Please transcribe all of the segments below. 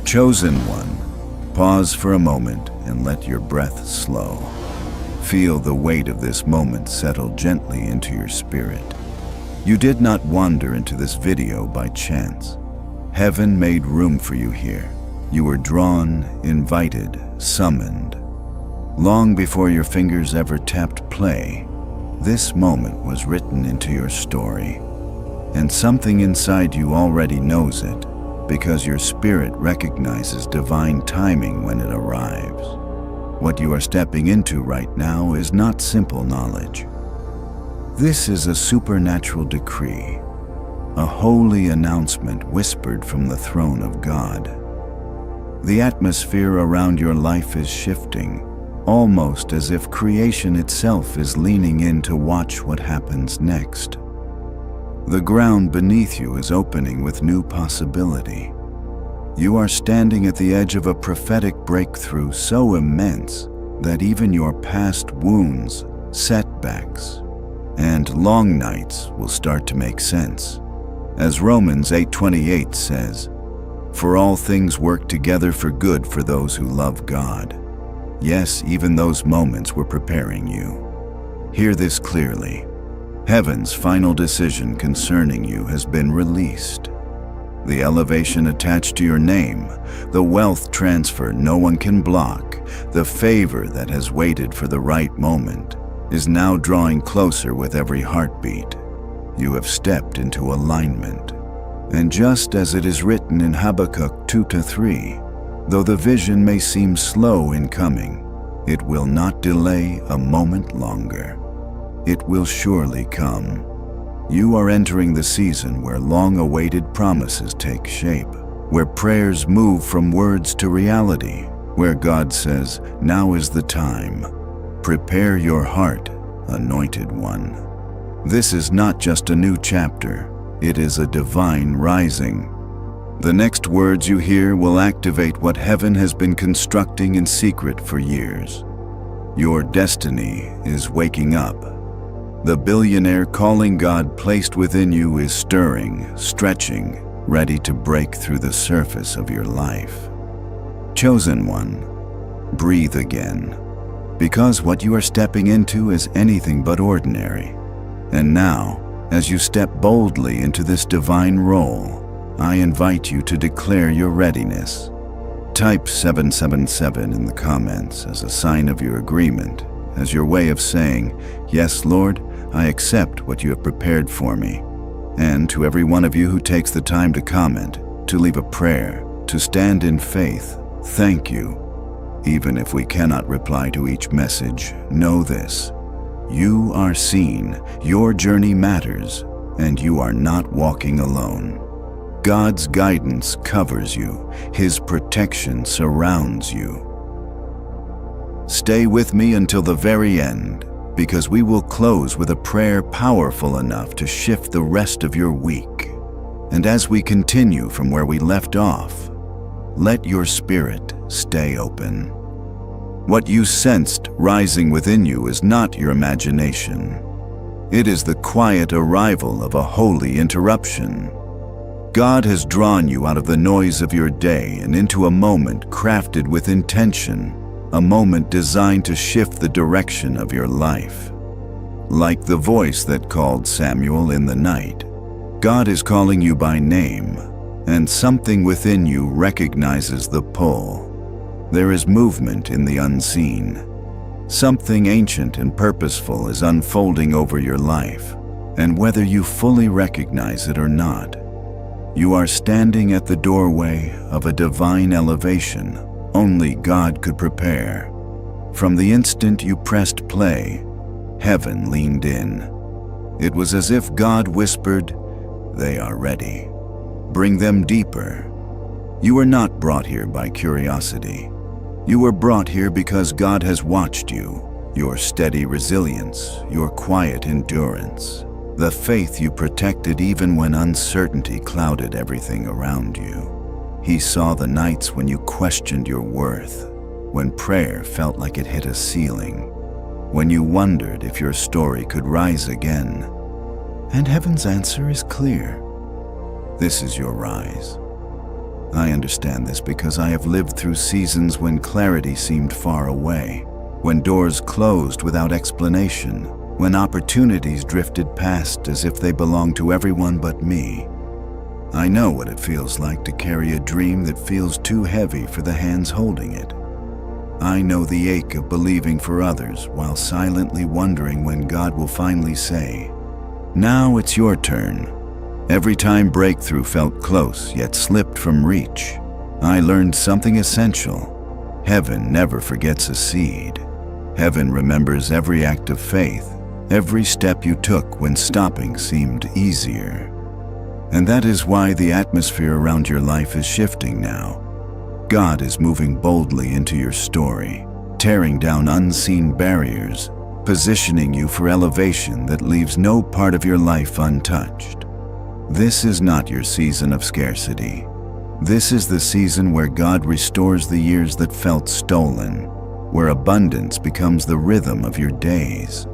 Chosen one, pause for a moment and let your breath slow. Feel the weight of this moment settle gently into your spirit. You did not wander into this video by chance. Heaven made room for you here. You were drawn, invited, summoned. Long before your fingers ever tapped play, this moment was written into your story. And something inside you already knows it, because your spirit recognizes divine timing when it arrives. What you are stepping into right now is not simple knowledge. This is a supernatural decree, a holy announcement whispered from the throne of God. The atmosphere around your life is shifting, almost as if creation itself is leaning in to watch what happens next. The ground beneath you is opening with new possibility. You are standing at the edge of a prophetic breakthrough so immense that even your past wounds, setbacks, and long nights will start to make sense. As Romans 8:28 says, "For all things work together for good for those who love God." Yes, even those moments were preparing you. Hear this clearly. Heaven's final decision concerning you has been released. The elevation attached to your name, the wealth transfer no one can block, the favor that has waited for the right moment, is now drawing closer with every heartbeat. You have stepped into alignment. And just as it is written in Habakkuk 2-3, though the vision may seem slow in coming, it will not delay a moment longer. It will surely come. You are entering the season where long-awaited promises take shape, where prayers move from words to reality, where God says, "Now is the time. Prepare your heart, anointed one." This is not just a new chapter, it is a divine rising. The next words you hear will activate what heaven has been constructing in secret for years. Your destiny is waking up. The billionaire calling God placed within you is stirring, stretching, ready to break through the surface of your life. Chosen one, breathe again, because what you are stepping into is anything but ordinary. And now, as you step boldly into this divine role, I invite you to declare your readiness. Type 777 in the comments as a sign of your agreement, as your way of saying, "Yes, Lord, I accept what you have prepared for me." And to every one of you who takes the time to comment, to leave a prayer, to stand in faith, thank you. Even if we cannot reply to each message, know this: you are seen, your journey matters, and you are not walking alone. God's guidance covers you, His protection surrounds you. Stay with me until the very end, because we will close with a prayer powerful enough to shift the rest of your week. And as we continue from where we left off, let your spirit stay open. What you sensed rising within you is not your imagination. It is the quiet arrival of a holy interruption. God has drawn you out of the noise of your day and into a moment crafted with intention, a moment designed to shift the direction of your life. Like the voice that called Samuel in the night, God is calling you by name, and something within you recognizes the pull. There is movement in the unseen. Something ancient and purposeful is unfolding over your life, and whether you fully recognize it or not, you are standing at the doorway of a divine elevation only God could prepare. From the instant you pressed play, heaven leaned in. It was as if God whispered, "They are ready. Bring them deeper." You were not brought here by curiosity. You were brought here because God has watched you, your steady resilience, your quiet endurance, the faith you protected even when uncertainty clouded everything around you. He saw the nights when you questioned your worth, when prayer felt like it hit a ceiling, when you wondered if your story could rise again. And heaven's answer is clear. This is your rise. I understand this because I have lived through seasons when clarity seemed far away, when doors closed without explanation, when opportunities drifted past as if they belonged to everyone but me. I know what it feels like to carry a dream that feels too heavy for the hands holding it. I know the ache of believing for others while silently wondering when God will finally say, "Now it's your turn." Every time breakthrough felt close yet slipped from reach, I learned something essential. Heaven never forgets a seed. Heaven remembers every act of faith, every step you took when stopping seemed easier. And that is why the atmosphere around your life is shifting now. God is moving boldly into your story, tearing down unseen barriers, positioning you for elevation that leaves no part of your life untouched. This is not your season of scarcity. This is the season where God restores the years that felt stolen, where abundance becomes the rhythm of your days.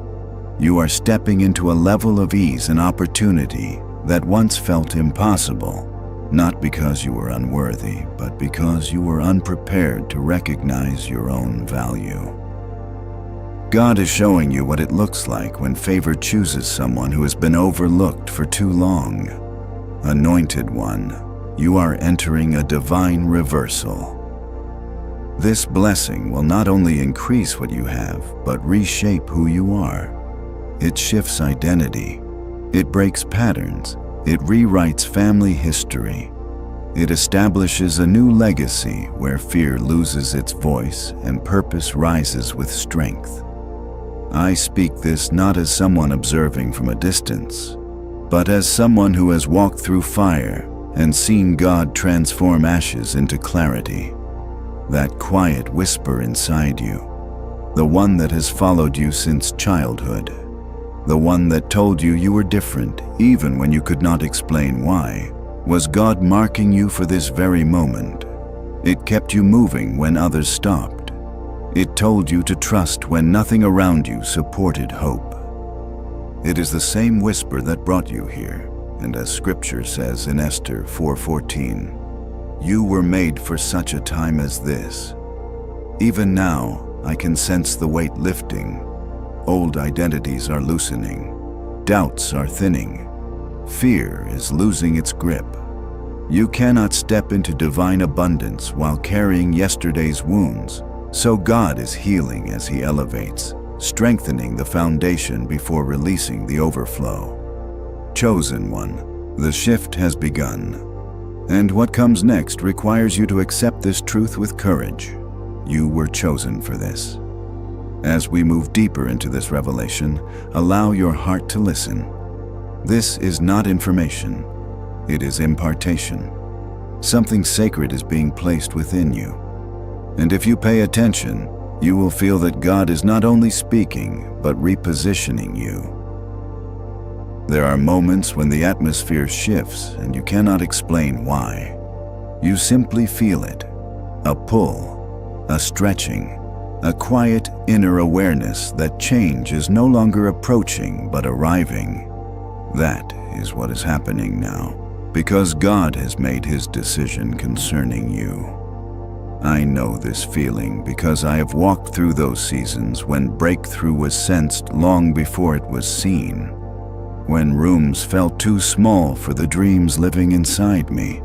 You are stepping into a level of ease and opportunity that once felt impossible, not because you were unworthy, but because you were unprepared to recognize your own value. God is showing you what it looks like when favor chooses someone who has been overlooked for too long. Anointed one, you are entering a divine reversal. This blessing will not only increase what you have, but reshape who you are. It shifts identity. It breaks patterns. It rewrites family history. It establishes a new legacy where fear loses its voice and purpose rises with strength. I speak this not as someone observing from a distance, but as someone who has walked through fire and seen God transform ashes into clarity. That quiet whisper inside you, the one that has followed you since childhood, the one that told you you were different even when you could not explain why, was God marking you for this very moment. It kept you moving when others stopped. It told you to trust when nothing around you supported hope. It is the same whisper that brought you here, and as Scripture says in Esther 4:14, you were made for such a time as this. Even now, I can sense the weight lifting. Old identities are loosening. Doubts are thinning. Fear is losing its grip. You cannot step into divine abundance while carrying yesterday's wounds, so God is healing as He elevates, strengthening the foundation before releasing the overflow. Chosen one, the shift has begun. And what comes next requires you to accept this truth with courage. You were chosen for this. As we move deeper into this revelation, allow your heart to listen. This is not information. It is impartation. Something sacred is being placed within you. And if you pay attention, you will feel that God is not only speaking, but repositioning you. There are moments when the atmosphere shifts and you cannot explain why. You simply feel it. A pull, a stretching, a quiet inner awareness that change is no longer approaching but arriving. That is what is happening now, because God has made His decision concerning you. I know this feeling because I have walked through those seasons when breakthrough was sensed long before it was seen, when rooms felt too small for the dreams living inside me,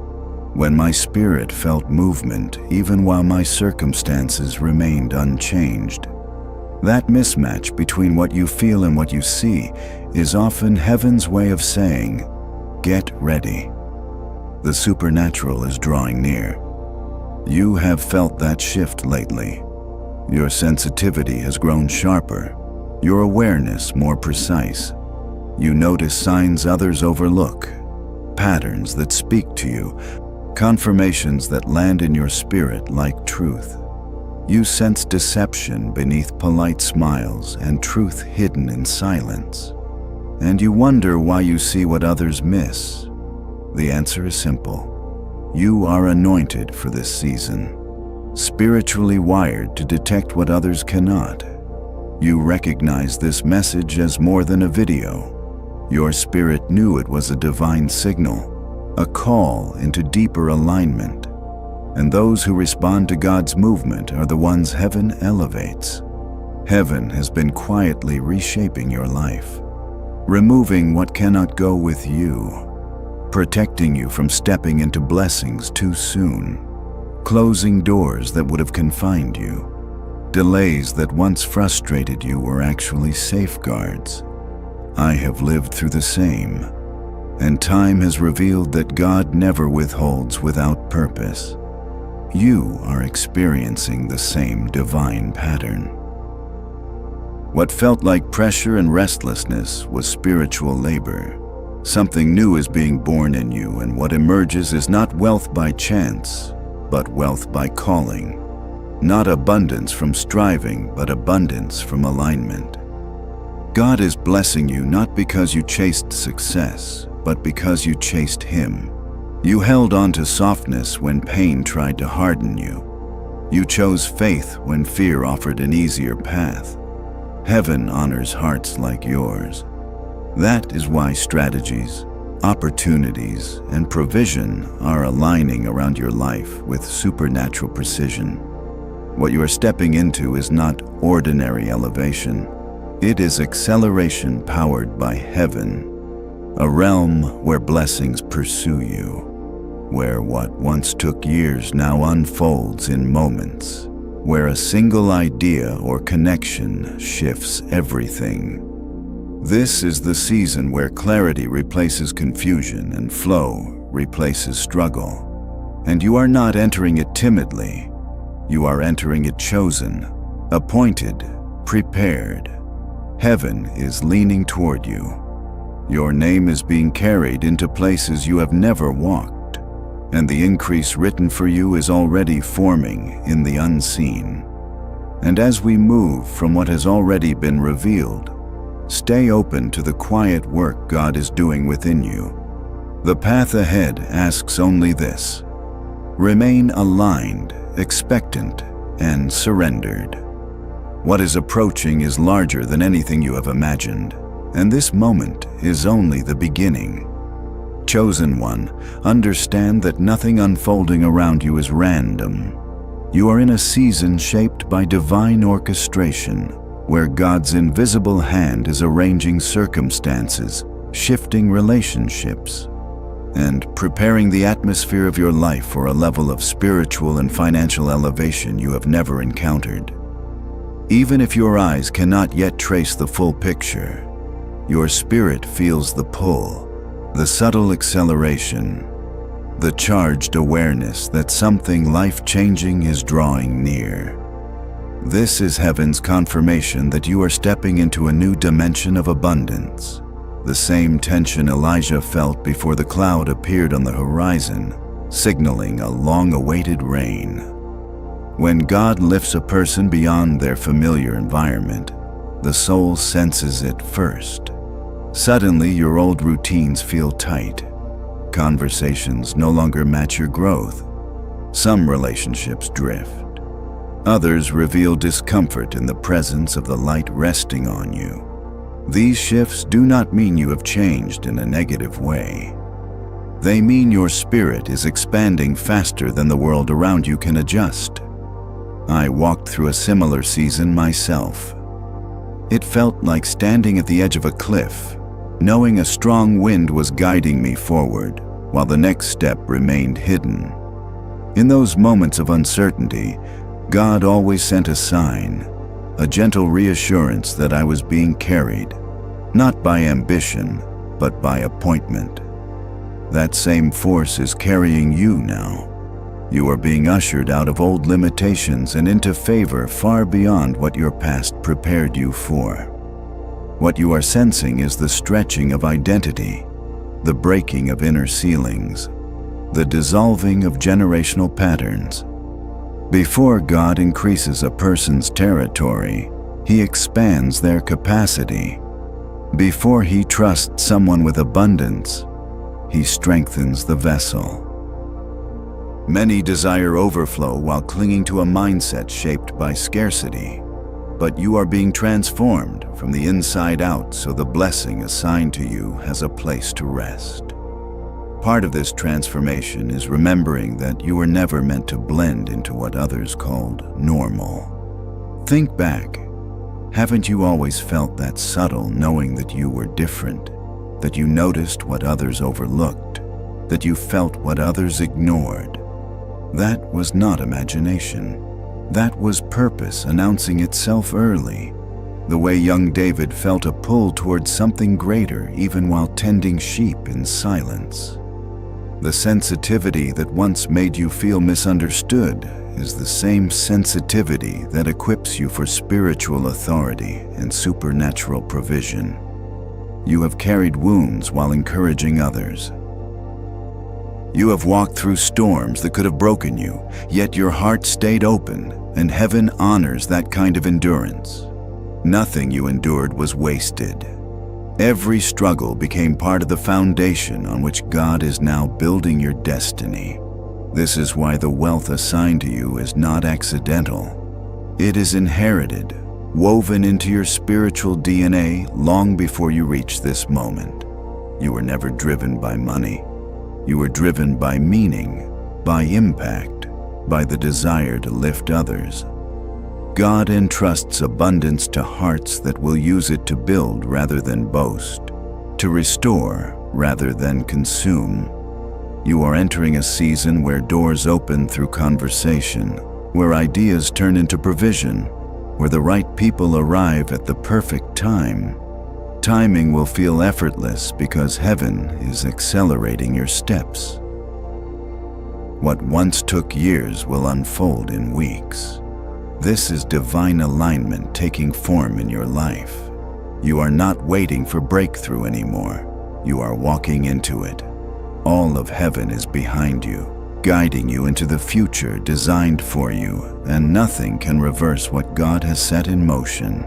when my spirit felt movement even while my circumstances remained unchanged. That mismatch between what you feel and what you see is often heaven's way of saying, "Get ready." The supernatural is drawing near. You have felt that shift lately. Your sensitivity has grown sharper, your awareness more precise. You notice signs others overlook, patterns that speak to you, confirmations that land in your spirit like truth. You sense deception beneath polite smiles and truth hidden in silence. And you wonder why you see what others miss. The answer is simple. You are anointed for this season, spiritually wired to detect what others cannot. You recognize this message as more than a video. Your spirit knew it was a divine signal, a call into deeper alignment. and those who respond to God's movement are the ones heaven elevates. Heaven has been quietly reshaping your life, removing what cannot go with you, protecting you from stepping into blessings too soon, closing doors that would have confined you. Delays that once frustrated you were actually safeguards. I have lived through the same, and time has revealed that God never withholds without purpose. You are experiencing the same divine pattern. What felt like pressure and restlessness was spiritual labor. Something new is being born in you, and what emerges is not wealth by chance, but wealth by calling. Not abundance from striving, but abundance from alignment. God is blessing you not because you chased success, but because you chased Him. You held on to softness when pain tried to harden you. You chose faith when fear offered an easier path. Heaven honors hearts like yours. That is why strategies, opportunities, and provision are aligning around your life with supernatural precision. What you are stepping into is not ordinary elevation. It is acceleration powered by heaven, a realm where blessings pursue you, where what once took years now unfolds in moments, where a single idea or connection shifts everything. This is the season where clarity replaces confusion and flow replaces struggle. And you are not entering it timidly. You are entering it chosen, appointed, prepared. Heaven is leaning toward you. Your name is being carried into places you have never walked, and the increase written for you is already forming in the unseen. And as we move from what has already been revealed, stay open to the quiet work God is doing within you. The path ahead asks only this: remain aligned, expectant, and surrendered. What is approaching is larger than anything you have imagined, and this moment is only the beginning. Chosen one, understand that nothing unfolding around you is random. You are in a season shaped by divine orchestration, where God's invisible hand is arranging circumstances, shifting relationships, and preparing the atmosphere of your life for a level of spiritual and financial elevation you have never encountered. Even if your eyes cannot yet trace the full picture, your spirit feels the pull, the subtle acceleration, the charged awareness that something life-changing is drawing near. This is heaven's confirmation that you are stepping into a new dimension of abundance. The same tension Elijah felt before the cloud appeared on the horizon, signaling a long-awaited rain. When God lifts a person beyond their familiar environment, the soul senses it first. Suddenly, your old routines feel tight. Conversations no longer match your growth. Some relationships drift. Others reveal discomfort in the presence of the light resting on you. These shifts do not mean you have changed in a negative way. They mean your spirit is expanding faster than the world around you can adjust. I walked through a similar season myself. It felt like standing at the edge of a cliff, knowing a strong wind was guiding me forward, while the next step remained hidden. In those moments of uncertainty, God always sent a sign, a gentle reassurance that I was being carried, not by ambition, but by appointment. That same force is carrying you now. You are being ushered out of old limitations and into favor far beyond what your past prepared you for. What you are sensing is the stretching of identity, the breaking of inner ceilings, the dissolving of generational patterns. Before God increases a person's territory, He expands their capacity. Before He trusts someone with abundance, He strengthens the vessel. Many desire overflow while clinging to a mindset shaped by scarcity, but you are being transformed from the inside out so the blessing assigned to you has a place to rest. Part of this transformation is remembering that you were never meant to blend into what others called normal. Think back. Haven't you always felt that subtle knowing that you were different, that you noticed what others overlooked, that you felt what others ignored? That was not imagination. That was purpose announcing itself early. The way young David felt a pull towards something greater even while tending sheep in silence. The sensitivity that once made you feel misunderstood is the same sensitivity that equips you for spiritual authority and supernatural provision. You have carried wounds while encouraging others. You have walked through storms that could have broken you, yet your heart stayed open, and heaven honors that kind of endurance. Nothing you endured was wasted. Every struggle became part of the foundation on which God is now building your destiny. This is why the wealth assigned to you is not accidental. It is inherited, woven into your spiritual DNA long before you reach this moment. You were never driven by money. You were driven by meaning, by impact, by the desire to lift others. God entrusts abundance to hearts that will use it to build rather than boast, to restore rather than consume. You are entering a season where doors open through conversation, where ideas turn into provision, where the right people arrive at the perfect time. Timing will feel effortless because heaven is accelerating your steps. What once took years will unfold in weeks. This is divine alignment taking form in your life. You are not waiting for breakthrough anymore. You are walking into it. All of heaven is behind you, guiding you into the future designed for you, and nothing can reverse what God has set in motion.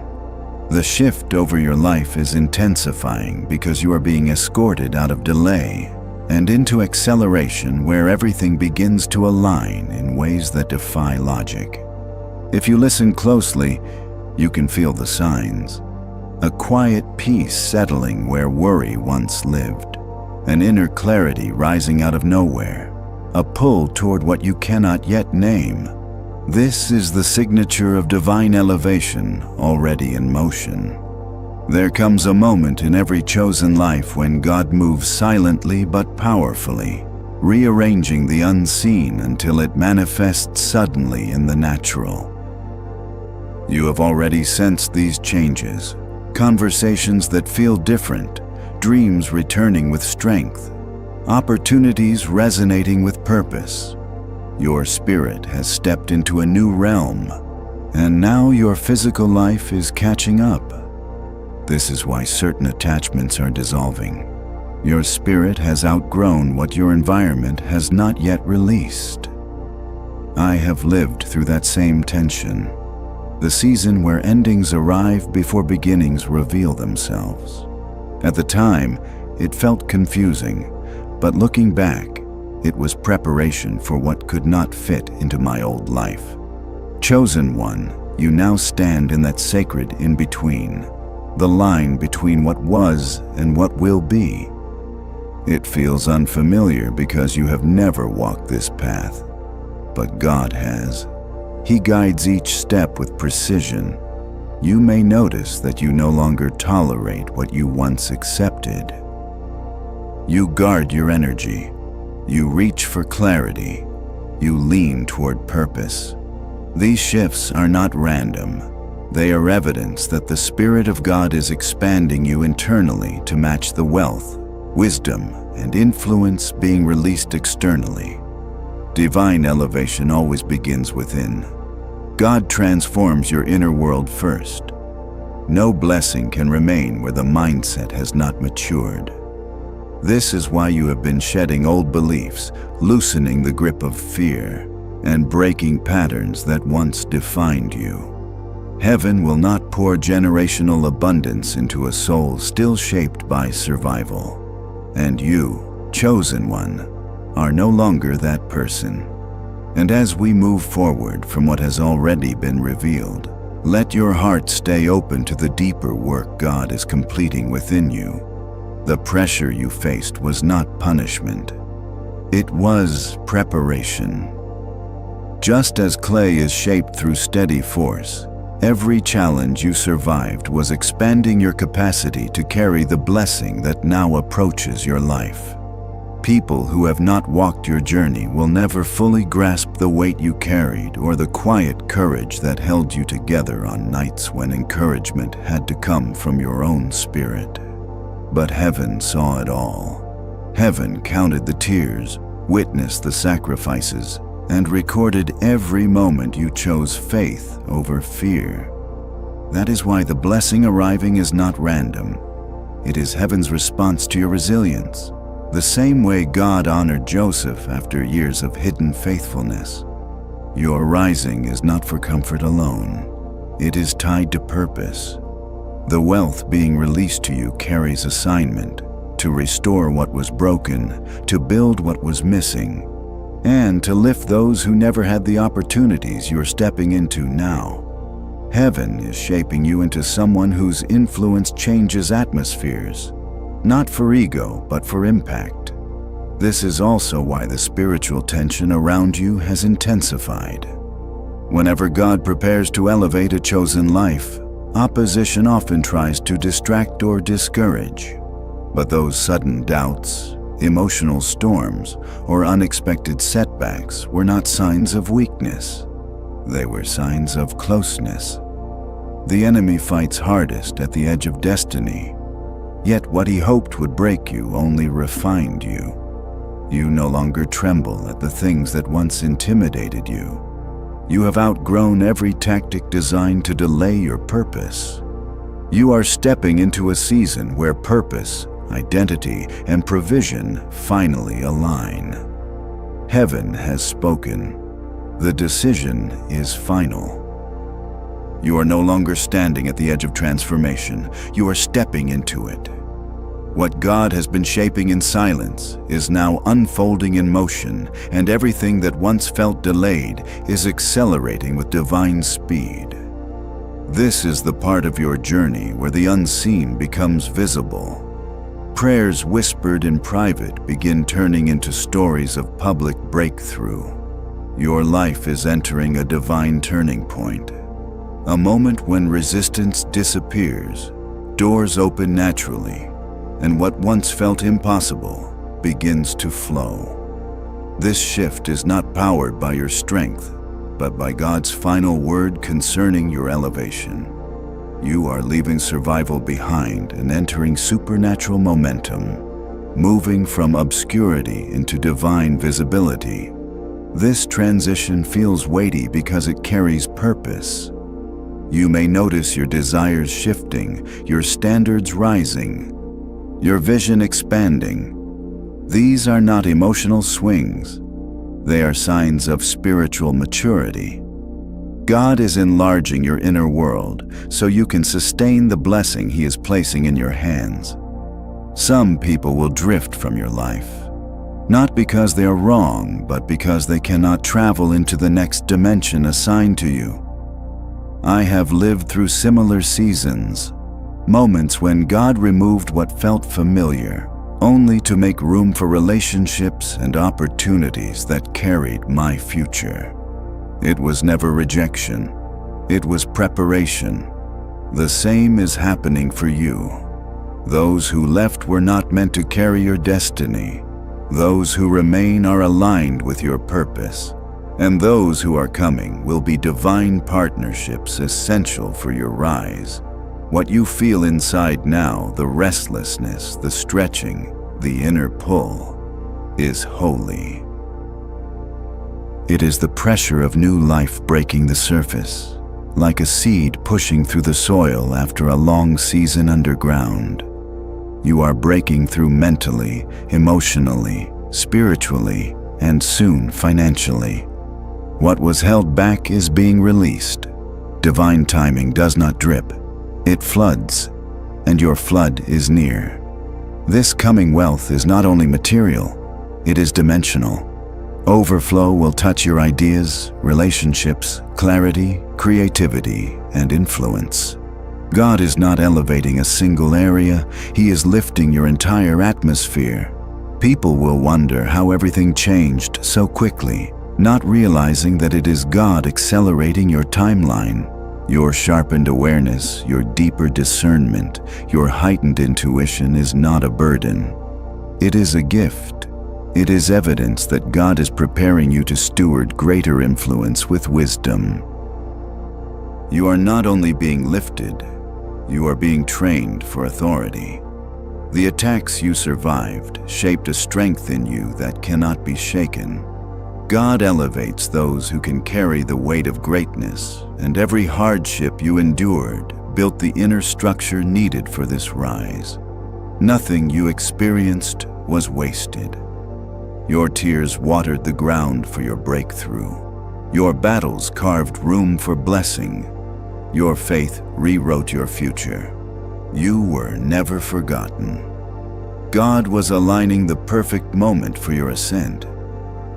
The shift over your life is intensifying because you are being escorted out of delay and into acceleration where everything begins to align in ways that defy logic. If you listen closely, you can feel the signs. A quiet peace settling where worry once lived. An inner clarity rising out of nowhere. A pull toward what you cannot yet name. This is the signature of divine elevation already in motion. There comes a moment in every chosen life when God moves silently but powerfully, rearranging the unseen until it manifests suddenly in the natural. You have already sensed these changes, conversations that feel different, dreams returning with strength, opportunities resonating with purpose. Your spirit has stepped into a new realm, and now your physical life is catching up. This is why certain attachments are dissolving. Your spirit has outgrown what your environment has not yet released. I have lived through that same tension. The season where endings arrive before beginnings reveal themselves. At the time, it felt confusing, but looking back, it was preparation for what could not fit into my old life. Chosen one, you now stand in that sacred in-between, the line between what was and what will be. It feels unfamiliar because you have never walked this path, but God has. He guides each step with precision. You may notice that you no longer tolerate what you once accepted. You guard your energy. You reach for clarity. You lean toward purpose. These shifts are not random. They are evidence that the Spirit of God is expanding you internally to match the wealth, wisdom, and influence being released externally. Divine elevation always begins within. God transforms your inner world first. No blessing can remain where the mindset has not matured. This is why you have been shedding old beliefs, loosening the grip of fear, and breaking patterns that once defined you. Heaven will not pour generational abundance into a soul still shaped by survival. And you, chosen one, are no longer that person. And as we move forward from what has already been revealed, let your heart stay open to the deeper work God is completing within you. The pressure you faced was not punishment, It was preparation. Just as clay is shaped through steady force, every challenge you survived was expanding your capacity to carry the blessing that now approaches your life. People who have not walked your journey will never fully grasp the weight you carried or the quiet courage that held you together on nights when encouragement had to come from your own spirit. But heaven saw it all. Heaven counted the tears, witnessed the sacrifices, and recorded every moment you chose faith over fear. That is why the blessing arriving is not random. It is heaven's response to your resilience. The same way God honored Joseph after years of hidden faithfulness. Your rising is not for comfort alone. It is tied to purpose. The wealth being released to you carries assignment to restore what was broken, to build what was missing, and to lift those who never had the opportunities you're stepping into now. Heaven is shaping you into someone whose influence changes atmospheres. Not for ego, but for impact. This is also why the spiritual tension around you has intensified. Whenever God prepares to elevate a chosen life, opposition often tries to distract or discourage. But those sudden doubts, emotional storms, or unexpected setbacks were not signs of weakness. They were signs of closeness. The enemy fights hardest at the edge of destiny. Yet what he hoped would break you only refined you. You no longer tremble at the things that once intimidated you. You have outgrown every tactic designed to delay your purpose. You are stepping into a season where purpose, identity, and provision finally align. Heaven has spoken. The decision is final. You are no longer standing at the edge of transformation. You are stepping into it. What God has been shaping in silence is now unfolding in motion, and everything that once felt delayed is accelerating with divine speed. This is the part of your journey where the unseen becomes visible. Prayers whispered in private begin turning into stories of public breakthrough. Your life is entering a divine turning point. A moment when resistance disappears, doors open naturally, and what once felt impossible begins to flow. This shift is not powered by your strength, but by God's final word concerning your elevation. You are leaving survival behind and entering supernatural momentum, moving from obscurity into divine visibility. This transition feels weighty because it carries purpose. You may notice your desires shifting, your standards rising, your vision expanding. These are not emotional swings. They are signs of spiritual maturity. God is enlarging your inner world so you can sustain the blessing He is placing in your hands. Some people will drift from your life, not because they are wrong, but because they cannot travel into the next dimension assigned to you. I have lived through similar seasons, moments when God removed what felt familiar, only to make room for relationships and opportunities that carried my future. It was never rejection. It was preparation. The same is happening for you. Those who left were not meant to carry your destiny. Those who remain are aligned with your purpose. And those who are coming will be divine partnerships essential for your rise. What you feel inside now, the restlessness, the stretching, the inner pull, is holy. It is the pressure of new life breaking the surface, like a seed pushing through the soil after a long season underground. You are breaking through mentally, emotionally, spiritually, and soon financially. What was held back is being released. Divine timing does not drip. It floods, and your flood is near. This coming wealth is not only material, it is dimensional. Overflow will touch your ideas, relationships, clarity, creativity, and influence. God is not elevating a single area, He is lifting your entire atmosphere. People will wonder how everything changed so quickly, not realizing that it is God accelerating your timeline. Your sharpened awareness, your deeper discernment, your heightened intuition is not a burden. It is a gift. It is evidence that God is preparing you to steward greater influence with wisdom. You are not only being lifted, you are being trained for authority. The attacks you survived shaped a strength in you that cannot be shaken. God elevates those who can carry the weight of greatness, and every hardship you endured built the inner structure needed for this rise. Nothing you experienced was wasted. Your tears watered the ground for your breakthrough. Your battles carved room for blessing. Your faith rewrote your future. You were never forgotten. God was aligning the perfect moment for your ascent.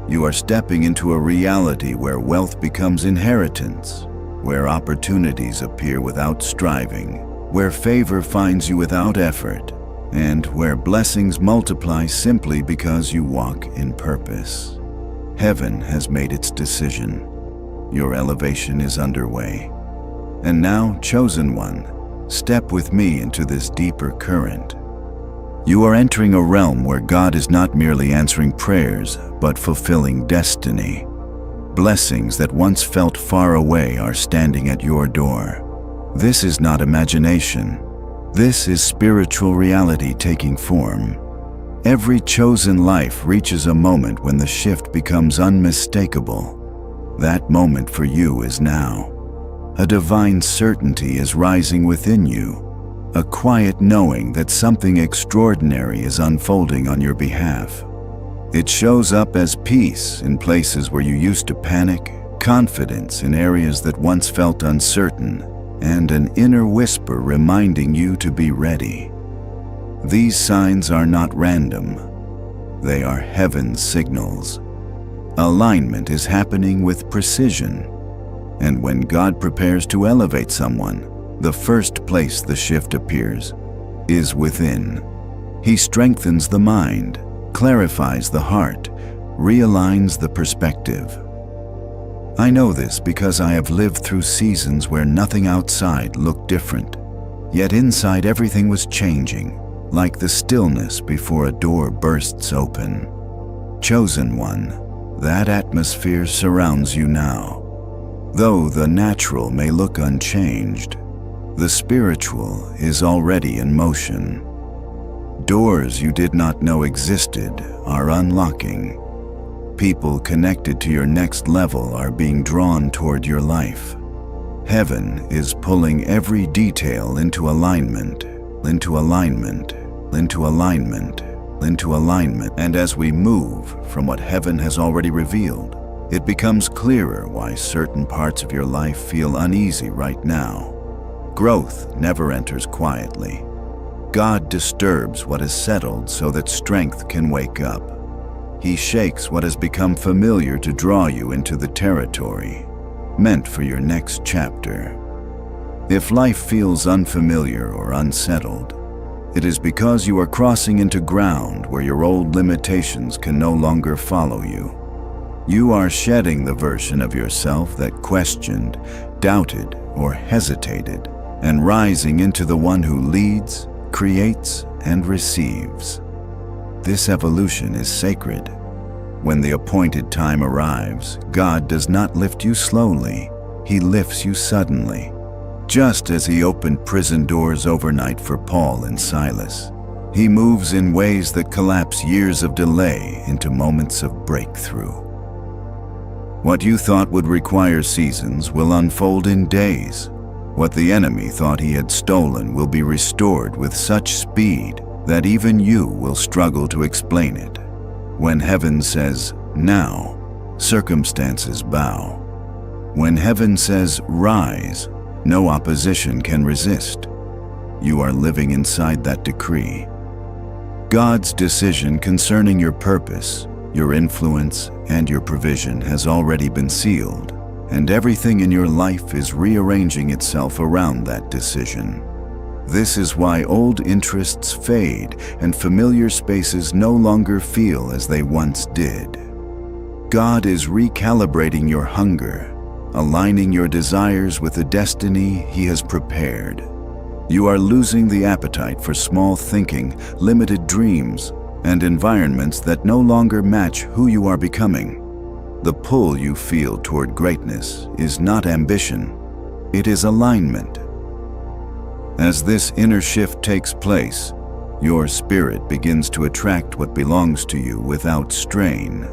You are stepping into a reality where wealth becomes inheritance, where opportunities appear without striving, where favor finds you without effort, and where blessings multiply simply because you walk in purpose. Heaven has made its decision. Your elevation is underway. And now, chosen one, step with me into this deeper current. You are entering a realm where God is not merely answering prayers, but fulfilling destiny. Blessings that once felt far away are standing at your door. This is not imagination. This is spiritual reality taking form. Every chosen life reaches a moment when the shift becomes unmistakable. That moment for you is now. A divine certainty is rising within you. A quiet knowing that something extraordinary is unfolding on your behalf. It shows up as peace in places where you used to panic, confidence in areas that once felt uncertain, and an inner whisper reminding you to be ready. These signs are not random. They are heaven's signals. Alignment is happening with precision. And when God prepares to elevate someone, the first place the shift appears is within. He strengthens the mind, clarifies the heart, realigns the perspective. I know this because I have lived through seasons where nothing outside looked different, yet inside everything was changing, like the stillness before a door bursts open. Chosen one, that atmosphere surrounds you now. Though the natural may look unchanged, the spiritual is already in motion. Doors you did not know existed are unlocking. People connected to your next level are being drawn toward your life. Heaven is pulling every detail into alignment, into alignment, into alignment, into alignment. And as we move from what heaven has already revealed, it becomes clearer why certain parts of your life feel uneasy right now. Growth never enters quietly. God disturbs what is settled so that strength can wake up. He shakes what has become familiar to draw you into the territory meant for your next chapter. If life feels unfamiliar or unsettled, it is because you are crossing into ground where your old limitations can no longer follow you. You are shedding the version of yourself that questioned, doubted, or hesitated, and rising into the one who leads, creates, and receives. This evolution is sacred. When the appointed time arrives, God does not lift you slowly, He lifts you suddenly. Just as He opened prison doors overnight for Paul and Silas, He moves in ways that collapse years of delay into moments of breakthrough. What you thought would require seasons will unfold in days. What the enemy thought he had stolen will be restored with such speed that even you will struggle to explain it. When heaven says, now, circumstances bow. When heaven says, rise, no opposition can resist. You are living inside that decree. God's decision concerning your purpose, your influence, and your provision has already been sealed, and everything in your life is rearranging itself around that decision. This is why old interests fade and familiar spaces no longer feel as they once did. God is recalibrating your hunger, aligning your desires with the destiny He has prepared. You are losing the appetite for small thinking, limited dreams, and environments that no longer match who you are becoming. The pull you feel toward greatness is not ambition, it is alignment. As this inner shift takes place, your spirit begins to attract what belongs to you without strain.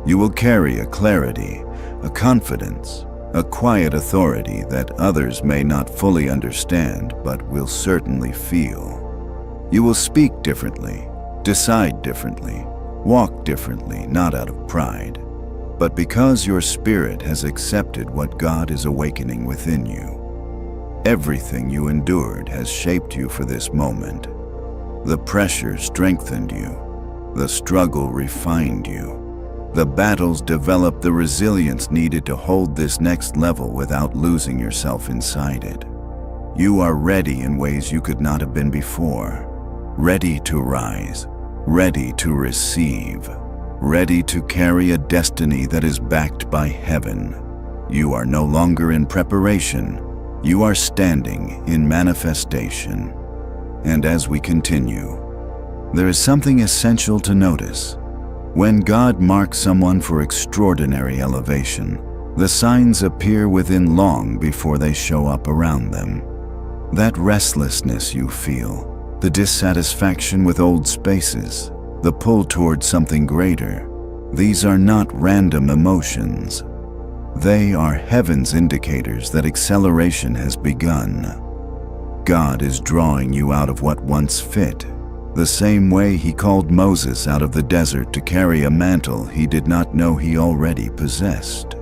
You will carry a clarity, a confidence, a quiet authority that others may not fully understand but will certainly feel. You will speak differently, decide differently, walk differently, not out of pride, but because your spirit has accepted what God is awakening within you. Everything you endured has shaped you for this moment. The pressure strengthened you. The struggle refined you. The battles developed the resilience needed to hold this next level without losing yourself inside it. You are ready in ways you could not have been before. Ready to rise. Ready to receive. Ready to carry a destiny that is backed by heaven. You are no longer in preparation. You are standing in manifestation. And as we continue, there is something essential to notice. When God marks someone for extraordinary elevation, the signs appear within long before they show up around them. That restlessness you feel, the dissatisfaction with old spaces, the pull towards something greater, these are not random emotions. They are heaven's indicators that acceleration has begun. God is drawing you out of what once fit, the same way He called Moses out of the desert to carry a mantle he did not know he already possessed.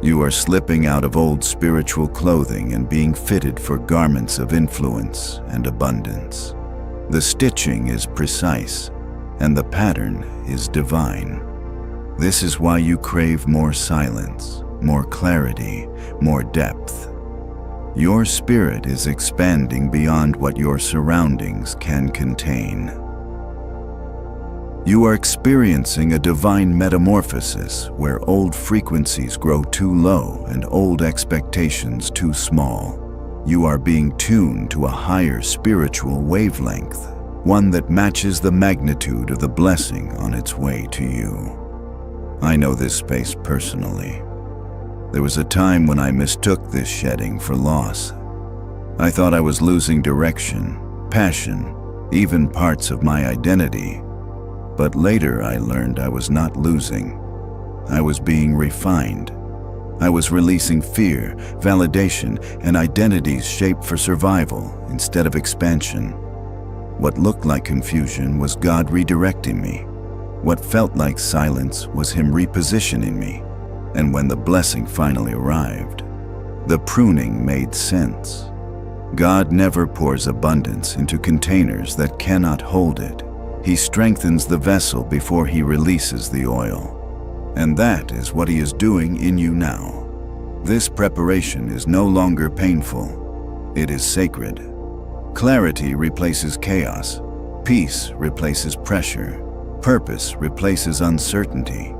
You are slipping out of old spiritual clothing and being fitted for garments of influence and abundance. The stitching is precise, and the pattern is divine. This is why you crave more silence, more clarity, more depth. Your spirit is expanding beyond what your surroundings can contain. You are experiencing a divine metamorphosis where old frequencies grow too low and old expectations too small. You are being tuned to a higher spiritual wavelength, one that matches the magnitude of the blessing on its way to you. I know this space personally. There was a time when I mistook this shedding for loss. I thought I was losing direction, passion, even parts of my identity. But later I learned I was not losing. I was being refined. I was releasing fear, validation, and identities shaped for survival instead of expansion. What looked like confusion was God redirecting me. What felt like silence was Him repositioning me. And when the blessing finally arrived, the pruning made sense. God never pours abundance into containers that cannot hold it. He strengthens the vessel before He releases the oil. And that is what He is doing in you now. This preparation is no longer painful. It is sacred. Clarity replaces chaos. Peace replaces pressure. Purpose replaces uncertainty.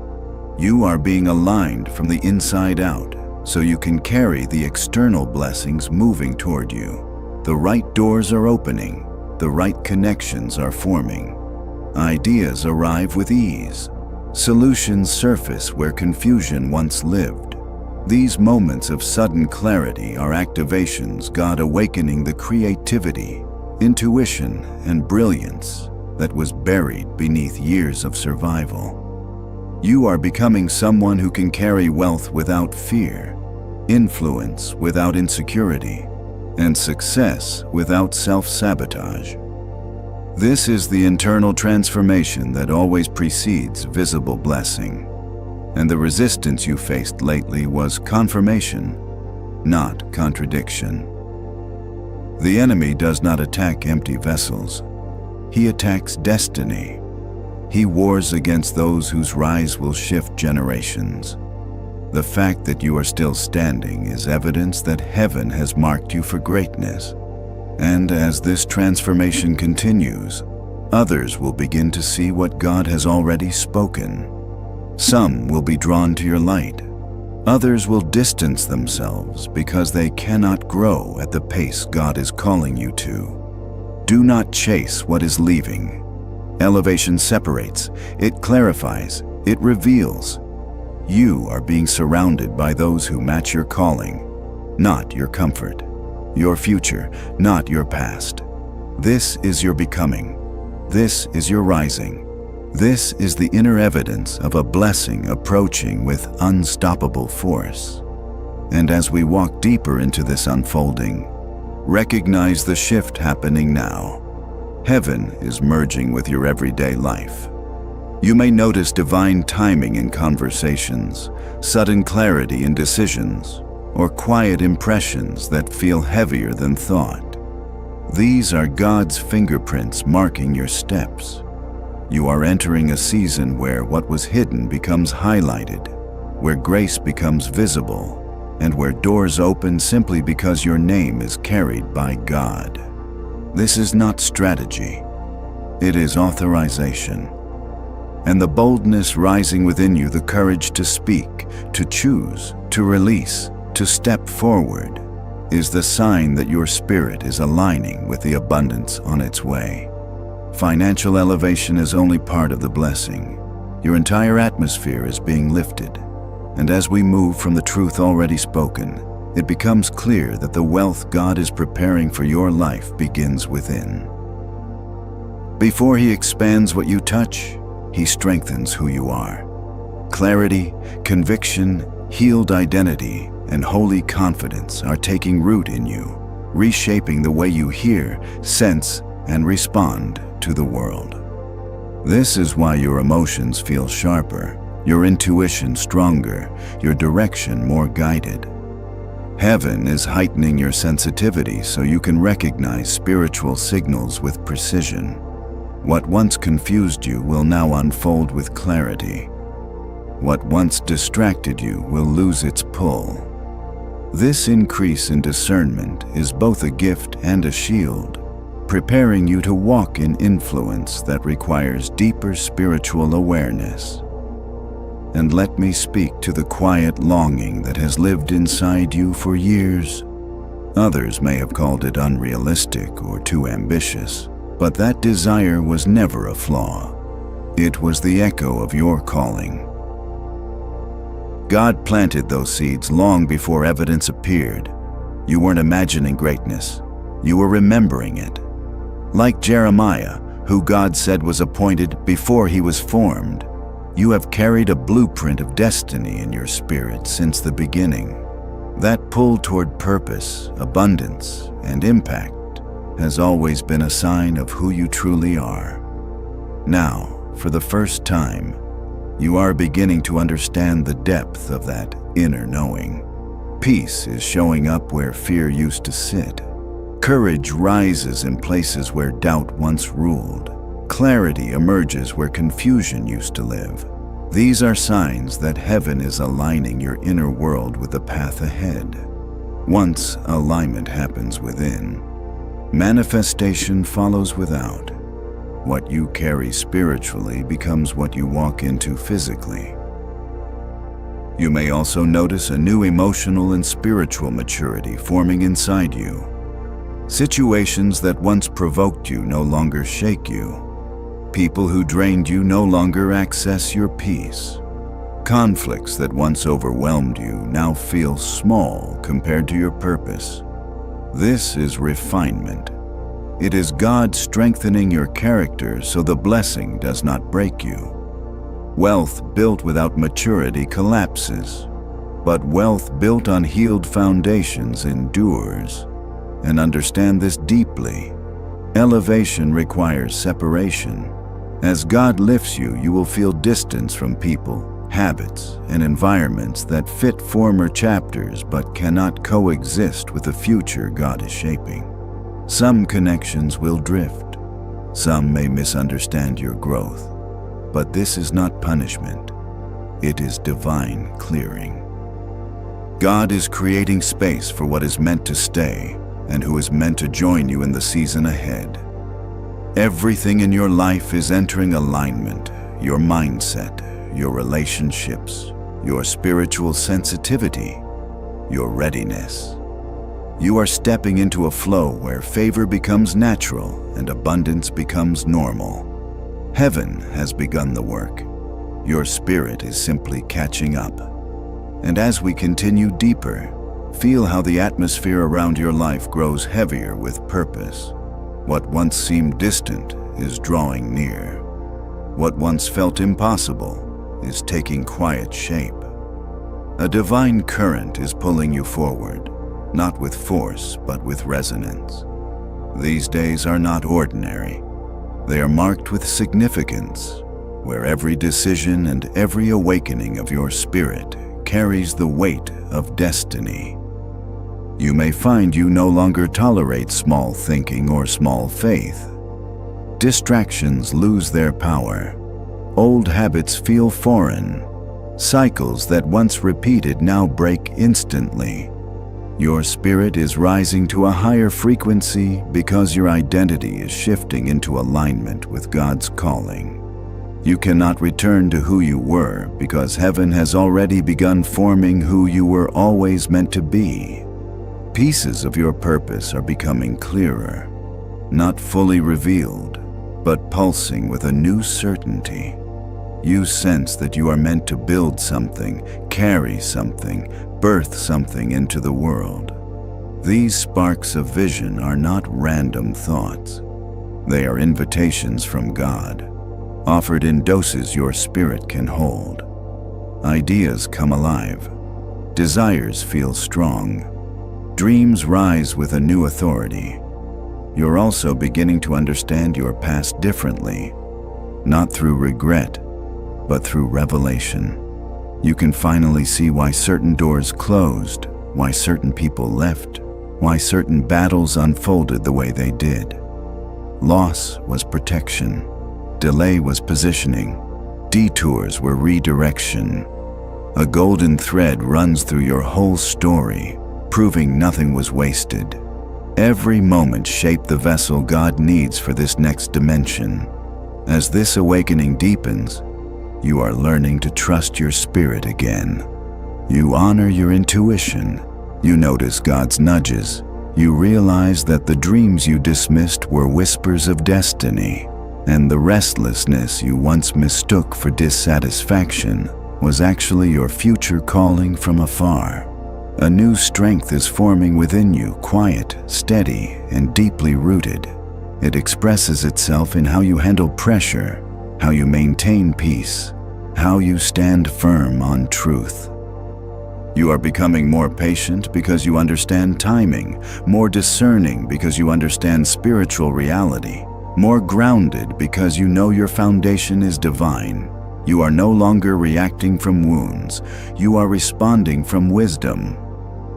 You are being aligned from the inside out, so you can carry the external blessings moving toward you. The right doors are opening. The right connections are forming. Ideas arrive with ease. Solutions surface where confusion once lived. These moments of sudden clarity are activations God awakening the creativity, intuition, and brilliance that was buried beneath years of survival. You are becoming someone who can carry wealth without fear, influence without insecurity, and success without self-sabotage. This is the internal transformation that always precedes visible blessing. And the resistance you faced lately was confirmation, not contradiction. The enemy does not attack empty vessels. He attacks destiny. He wars against those whose rise will shift generations. The fact that you are still standing is evidence that heaven has marked you for greatness. And as this transformation continues, others will begin to see what God has already spoken. Some will be drawn to your light. Others will distance themselves because they cannot grow at the pace God is calling you to. Do not chase what is leaving. Elevation separates, it clarifies, it reveals. You are being surrounded by those who match your calling, not your comfort, your future, not your past. This is your becoming. This is your rising. This is the inner evidence of a blessing approaching with unstoppable force. And as we walk deeper into this unfolding, recognize the shift happening now. Heaven is merging with your everyday life. You may notice divine timing in conversations, sudden clarity in decisions, or quiet impressions that feel heavier than thought. These are God's fingerprints marking your steps. You are entering a season where what was hidden becomes highlighted, where grace becomes visible, and where doors open simply because your name is carried by God. This is not strategy. It is authorization. And the boldness rising within you, the courage to speak, to choose, to release, to step forward, is the sign that your spirit is aligning with the abundance on its way. Financial elevation is only part of the blessing. Your entire atmosphere is being lifted. And as we move from the truth already spoken, it becomes clear that the wealth God is preparing for your life begins within. Before He expands what you touch, He strengthens who you are. Clarity, conviction, healed identity, and holy confidence are taking root in you, reshaping the way you hear, sense, and respond to the world. This is why your emotions feel sharper, your intuition stronger, your direction more guided. Heaven is heightening your sensitivity so you can recognize spiritual signals with precision. What once confused you will now unfold with clarity. What once distracted you will lose its pull. This increase in discernment is both a gift and a shield, preparing you to walk in influence that requires deeper spiritual awareness. And let me speak to the quiet longing that has lived inside you for years. Others may have called it unrealistic or too ambitious, but that desire was never a flaw. It was the echo of your calling. God planted those seeds long before evidence appeared. You weren't imagining greatness, you were remembering it. Like Jeremiah, who God said was appointed before he was formed, you have carried a blueprint of destiny in your spirit since the beginning. That pull toward purpose, abundance, and impact has always been a sign of who you truly are. Now, for the first time, you are beginning to understand the depth of that inner knowing. Peace is showing up where fear used to sit. Courage rises in places where doubt once ruled. Clarity emerges where confusion used to live. These are signs that heaven is aligning your inner world with the path ahead. Once alignment happens within, manifestation follows without. What you carry spiritually becomes what you walk into physically. You may also notice a new emotional and spiritual maturity forming inside you. Situations that once provoked you no longer shake you. People who drained you no longer access your peace. Conflicts that once overwhelmed you now feel small compared to your purpose. This is refinement. It is God strengthening your character so the blessing does not break you. Wealth built without maturity collapses, but wealth built on healed foundations endures. And understand this deeply. Elevation requires separation. As God lifts you, you will feel distance from people, habits, and environments that fit former chapters but cannot coexist with the future God is shaping. Some connections will drift. Some may misunderstand your growth. But this is not punishment. It is divine clearing. God is creating space for what is meant to stay, and who is meant to join you in the season ahead. Everything in your life is entering alignment: your mindset, your relationships, your spiritual sensitivity, your readiness. You are stepping into a flow where favor becomes natural and abundance becomes normal. Heaven has begun the work. Your spirit is simply catching up. And as we continue deeper, feel how the atmosphere around your life grows heavier with purpose. What once seemed distant is drawing near. What once felt impossible is taking quiet shape. A divine current is pulling you forward, not with force, but with resonance. These days are not ordinary. They are marked with significance, where every decision and every awakening of your spirit carries the weight of destiny. You may find you no longer tolerate small thinking or small faith. Distractions lose their power. Old habits feel foreign. Cycles that once repeated now break instantly. Your spirit is rising to a higher frequency because your identity is shifting into alignment with God's calling. You cannot return to who you were because heaven has already begun forming who you were always meant to be. Pieces of your purpose are becoming clearer, not fully revealed, but pulsing with a new certainty. You sense that you are meant to build something, carry something, birth something into the world. These sparks of vision are not random thoughts. They are invitations from God, offered in doses your spirit can hold. Ideas come alive. Desires feel strong. Dreams rise with a new authority. You're also beginning to understand your past differently, not through regret, but through revelation. You can finally see why certain doors closed, why certain people left, why certain battles unfolded the way they did. Loss was protection. Delay was positioning. Detours were redirection. A golden thread runs through your whole story, proving nothing was wasted. Every moment shaped the vessel God needs for this next dimension. As this awakening deepens, you are learning to trust your spirit again. You honor your intuition. You notice God's nudges. You realize that the dreams you dismissed were whispers of destiny, and the restlessness you once mistook for dissatisfaction was actually your future calling from afar. A new strength is forming within you, quiet, steady, and deeply rooted. It expresses itself in how you handle pressure, how you maintain peace, how you stand firm on truth. You are becoming more patient because you understand timing, more discerning because you understand spiritual reality, more grounded because you know your foundation is divine. You are no longer reacting from wounds. You are responding from wisdom.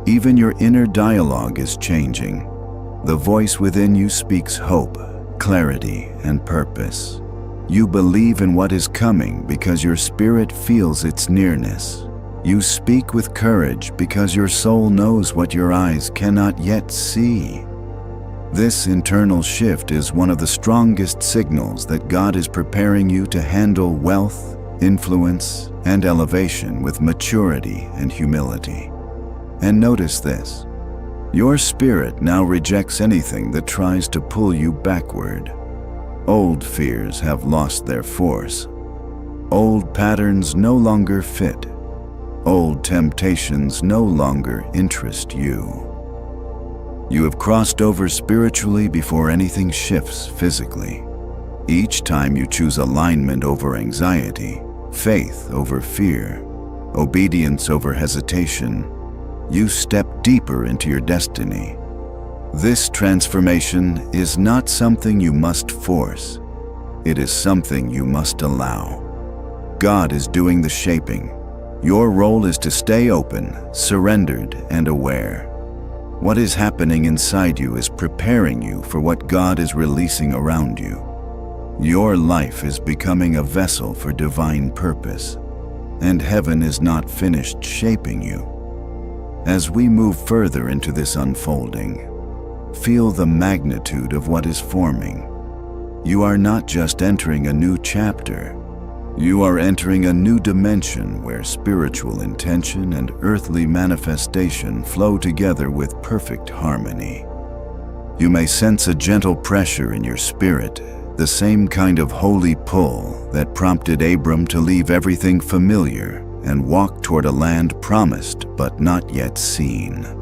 Even your inner dialogue is changing. The voice within you speaks hope, clarity, and purpose. You believe in what is coming because your spirit feels its nearness. You speak with courage because your soul knows what your eyes cannot yet see. This internal shift is one of the strongest signals that God is preparing you to handle wealth, influence, and elevation with maturity and humility. And notice this: your spirit now rejects anything that tries to pull you backward. Old fears have lost their force. Old patterns no longer fit. Old temptations no longer interest you. You have crossed over spiritually before anything shifts physically. Each time you choose alignment over anxiety, faith over fear, obedience over hesitation, you step deeper into your destiny. This transformation is not something you must force. It is something you must allow. God is doing the shaping. Your role is to stay open, surrendered, and aware. What is happening inside you is preparing you for what God is releasing around you. Your life is becoming a vessel for divine purpose, and heaven is not finished shaping you. As we move further into this unfolding, feel the magnitude of what is forming. You are not just entering a new chapter. You are entering a new dimension where spiritual intention and earthly manifestation flow together with perfect harmony. You may sense a gentle pressure in your spirit, the same kind of holy pull that prompted Abram to leave everything familiar and walk toward a land promised but not yet seen.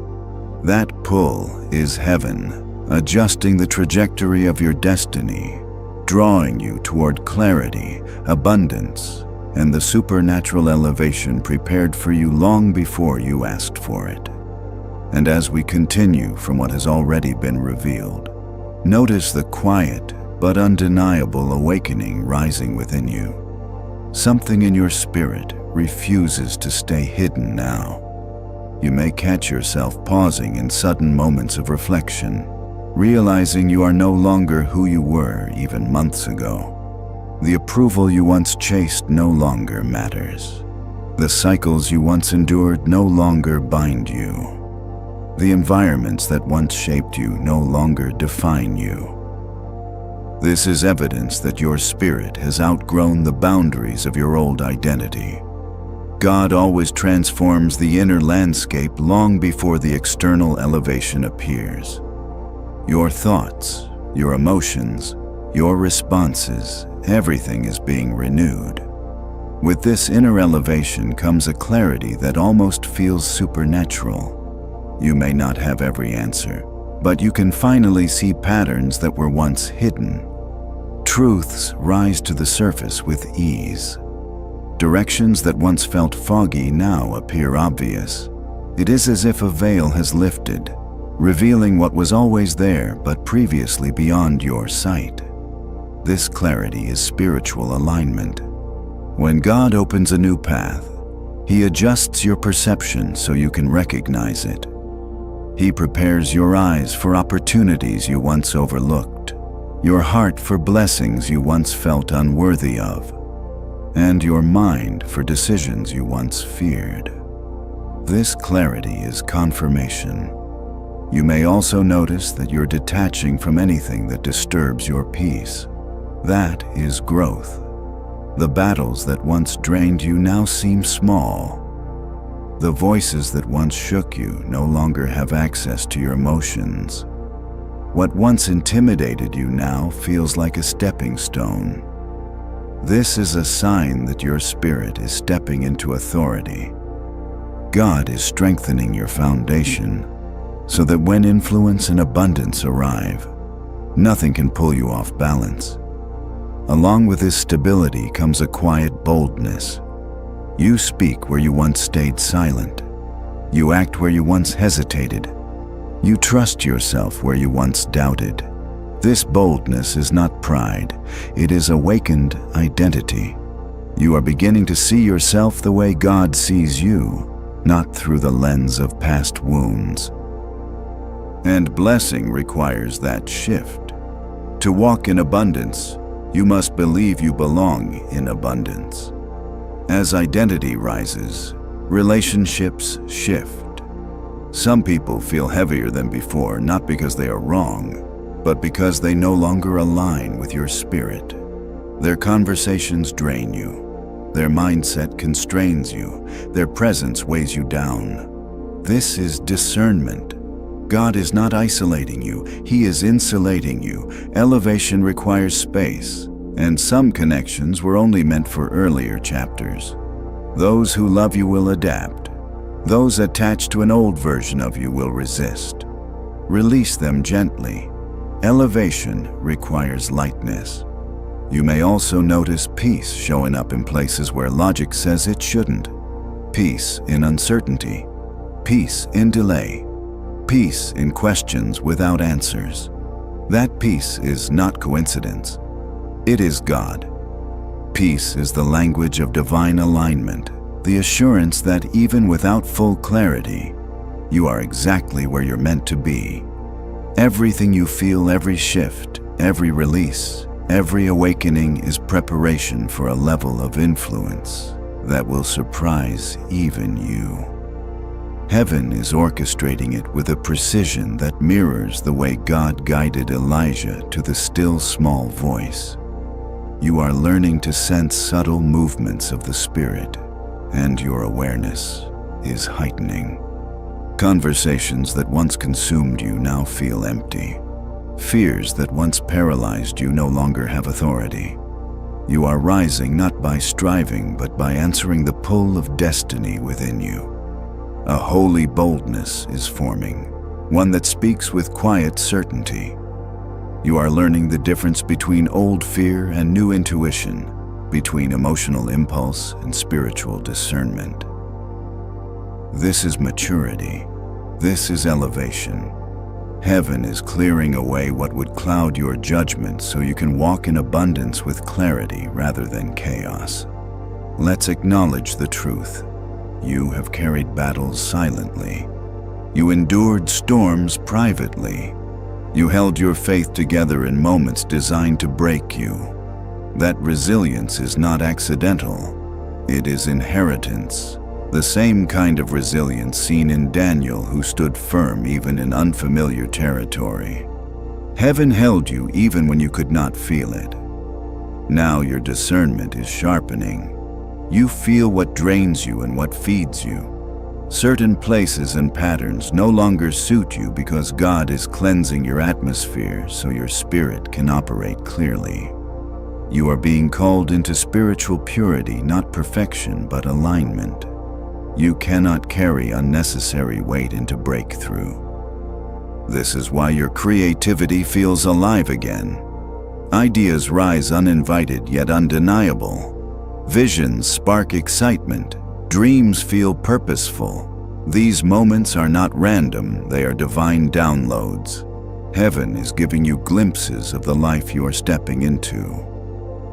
That pull is heaven, adjusting the trajectory of your destiny, drawing you toward clarity, abundance, and the supernatural elevation prepared for you long before you asked for it. And as we continue from what has already been revealed, notice the quiet but undeniable awakening rising within you. Something in your spirit refuses to stay hidden now. You may catch yourself pausing in sudden moments of reflection, realizing you are no longer who you were even months ago. The approval you once chased no longer matters. The cycles you once endured no longer bind you. The environments that once shaped you no longer define you. This is evidence that your spirit has outgrown the boundaries of your old identity. God always transforms the inner landscape long before the external elevation appears. Your thoughts, your emotions, your responses, everything is being renewed. With this inner elevation comes a clarity that almost feels supernatural. You may not have every answer, but you can finally see patterns that were once hidden. Truths rise to the surface with ease. Directions that once felt foggy now appear obvious. It is as if a veil has lifted, revealing what was always there but previously beyond your sight. This clarity is spiritual alignment. When God opens a new path, He adjusts your perception so you can recognize it. He prepares your eyes for opportunities you once overlooked, your heart for blessings you once felt unworthy of, and your mind for decisions you once feared. This clarity is confirmation. You may also notice that you're detaching from anything that disturbs your peace. That is growth. The battles that once drained you now seem small. The voices that once shook you no longer have access to your emotions. What once intimidated you now feels like a stepping stone. This is a sign that your spirit is stepping into authority. God is strengthening your foundation so that when influence and abundance arrive, nothing can pull you off balance. Along with this stability comes a quiet boldness. You speak where you once stayed silent. You act where you once hesitated. You trust yourself where you once doubted. This boldness is not pride, it is awakened identity. You are beginning to see yourself the way God sees you, not through the lens of past wounds. And blessing requires that shift. To walk in abundance, you must believe you belong in abundance. As identity rises, relationships shift. Some people feel heavier than before, not because they are wrong, but because they no longer align with your spirit. Their conversations drain you. Their mindset constrains you. Their presence weighs you down. This is discernment. God is not isolating you. He is insulating you. Elevation requires space, and some connections were only meant for earlier chapters. Those who love you will adapt. Those attached to an old version of you will resist. Release them gently. Elevation requires lightness. You may also notice peace showing up in places where logic says it shouldn't. Peace in uncertainty. Peace in delay. Peace in questions without answers. That peace is not coincidence. It is God. Peace is the language of divine alignment, the assurance that even without full clarity, you are exactly where you're meant to be. Everything you feel, every shift, every release, every awakening is preparation for a level of influence that will surprise even you. Heaven is orchestrating it with a precision that mirrors the way God guided Elijah to the still small voice. You are learning to sense subtle movements of the Spirit, and your awareness is heightening. Conversations that once consumed you now feel empty. Fears that once paralyzed you no longer have authority. You are rising not by striving, but by answering the pull of destiny within you. A holy boldness is forming, one that speaks with quiet certainty. You are learning the difference between old fear and new intuition, between emotional impulse and spiritual discernment. This is maturity. This is elevation. Heaven is clearing away what would cloud your judgment so you can walk in abundance with clarity rather than chaos. Let's acknowledge the truth. You have carried battles silently. You endured storms privately. You held your faith together in moments designed to break you. That resilience is not accidental. It is inheritance. The same kind of resilience seen in Daniel, who stood firm even in unfamiliar territory. Heaven held you even when you could not feel it. Now your discernment is sharpening. You feel what drains you and what feeds you. Certain places and patterns no longer suit you because God is cleansing your atmosphere so your spirit can operate clearly. You are being called into spiritual purity, not perfection, but alignment. You cannot carry unnecessary weight into breakthrough. This is why your creativity feels alive again. Ideas rise uninvited yet undeniable. Visions spark excitement. Dreams feel purposeful. These moments are not random, they are divine downloads. Heaven is giving you glimpses of the life you are stepping into.